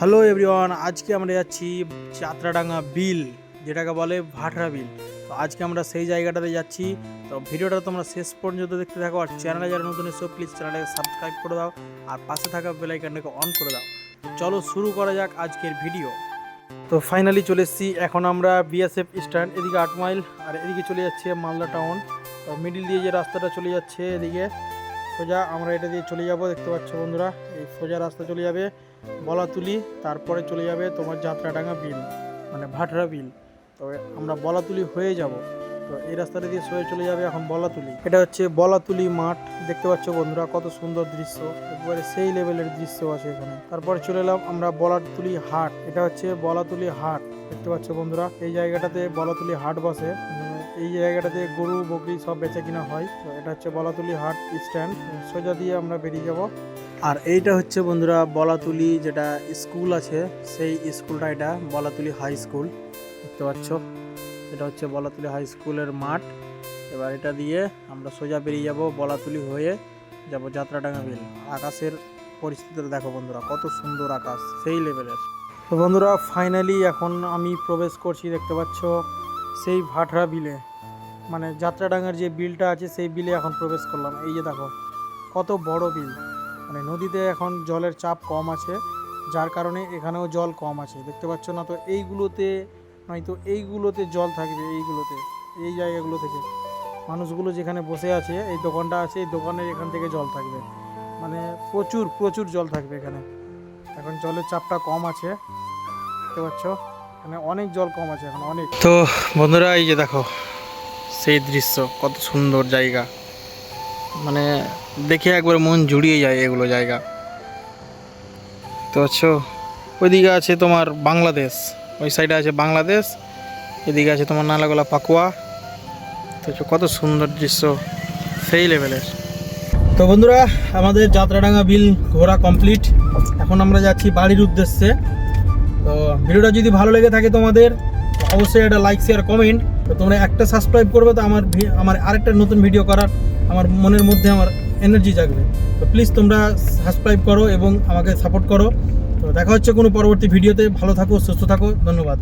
Hello everyone, আজকে আমরা যাচ্ছি যাত্রাডাঙ্গা বিল, যেটাকে বলে ভাটরা বিল। তো আজকে আমরা সেই জায়গাটাতে যাচ্ছি। তো ভিডিওটা তোমরা শেষ পর্যন্ত দেখতে থাকো, আর চ্যানেলে যারা নতুন এসো প্লিজ চ্যানেলটাকে সাবস্ক্রাইব করে দাও আর পাশে থাকা বেল আইকনটাকে অন করে দাও। চলো শুরু করা যাক আজকের ভিডিও। তো ফাইনালি চলে এসেছি, এখন আমরা বিএসএফ স্ট্যান্ড, এদিকে 8 মাইল আর এদিকে চলে যাচ্ছে মালদা টাউন। তো মিডিল দিয়ে যে রাস্তাটা চলে যাচ্ছে এদিকে সোজা, আমরা এটা দিয়ে চলে যাব। দেখতে পাচ্ছ বন্ধুরা, এই সোজা রাস্তা চলে যাবে বলাতুলি, তারপরে চলে যাবে তোমার যাত্রাডাঙ্গা বিল মানে ভাটরা বিল। তো আমরা বলাতুলি হয়ে যাব, তো এই রাস্তাটা দিয়ে সোজা চলে যাবে এখন বলাতুলি। এটা হচ্ছে বলাতুলি মাঠ, দেখতে পাচ্ছ বন্ধুরা কত সুন্দর দৃশ্য, একবারে সেই লেভেলের দৃশ্য আছে এখানে। তারপরে চলে এলাম আমরা বলাতুলি হাট, এটা হচ্ছে বলাতুলি হাট, দেখতে পাচ্ছ বন্ধুরা এই জায়গাটাতে বলাতুলি হাট বসে। এই জায়গাটাতে গরু বকরি সব বেচা কিনা হয়। তো এটা হচ্ছে বলাতুলি হাট স্ট্যান্ড, সোজা দিয়ে আমরা বেরিয়ে যাব। আর এইটা হচ্ছে বন্ধুরা বলাতুলি যেটা স্কুল আছে, সেই স্কুলটা, এটা বলাতুলি হাই স্কুল, দেখতে পাচ্ছ এটা হচ্ছে বলাতুলি হাই স্কুলের মাঠ। এবার এটা দিয়ে আমরা সোজা বেরিয়ে যাব, বলাতুলি হয়ে যাব যাত্রাডাঙ্গা বিল। আকাশের পরিস্থিতিটা দেখো বন্ধুরা, কত সুন্দর আকাশ, সেই লেভেলের। তো বন্ধুরা ফাইনালি এখন আমি প্রবেশ করছি, দেখতে পাচ্ছ সেই ভাটরা বিলে, মানে যাত্রাডাঙ্গার যে বিলটা আছে সেই বিলে এখন প্রবেশ করলাম। এই যে দেখো কত বড় বিল, মানে নদীতে এখন জলের চাপ কম আছে, যার কারণে এখানেও জল কম আছে, দেখতে পাচ্ছ না? তো এইগুলোতে নয়তো এইগুলোতে জল থাকবে, এইগুলোতে এই জায়গাগুলো থেকে মানুষগুলো যেখানে বসে আছে, এই দোকানটা আছে, এই দোকানের এখান থেকে জল থাকবে, মানে প্রচুর প্রচুর জল থাকবে এখানে। এখন জলের চাপটা কম আছে, দেখতে পাচ্ছ এখানে অনেক জল কম আছে এখন, অনেক। তো বন্ধুরা এই যে দেখো সেই দৃশ্য, কত সুন্দর জায়গা, মানে দেখে একবার মন জুড়িয়ে যায় এগুলো জায়গা। তো আচ্ছা, ওইদিকে আছে তোমার বাংলাদেশ, ওই সাইডে আছে বাংলাদেশ, এদিকে আছে তোমার নালাগোলা পাকুয়া। তো কত সুন্দর দৃশ্য, সেই লেভেলের। তো বন্ধুরা আমাদের যাত্রাডাঙ্গা বিল ঘোরা কমপ্লিট, এখন আমরা যাচ্ছি বাড়ির উদ্দেশ্যে। তো ভিডিওটা যদি ভালো লেগে থাকে তোমাদের, অবশ্যই একটা লাইক শেয়ার কমেন্ট, তো তোমরা একটা সাবস্ক্রাইব করবে, তো আমার আরেকটা নতুন ভিডিও করার আমার মনের মধ্যে আমার এনার্জি জাগবে। তো প্লিজ তোমরা সাবস্ক্রাইব করো এবং আমাকে সাপোর্ট করো। তো দেখা হচ্ছে কোনো পরবর্তী ভিডিওতে, ভালো থাকো, সুস্থ থাকো, ধন্যবাদ।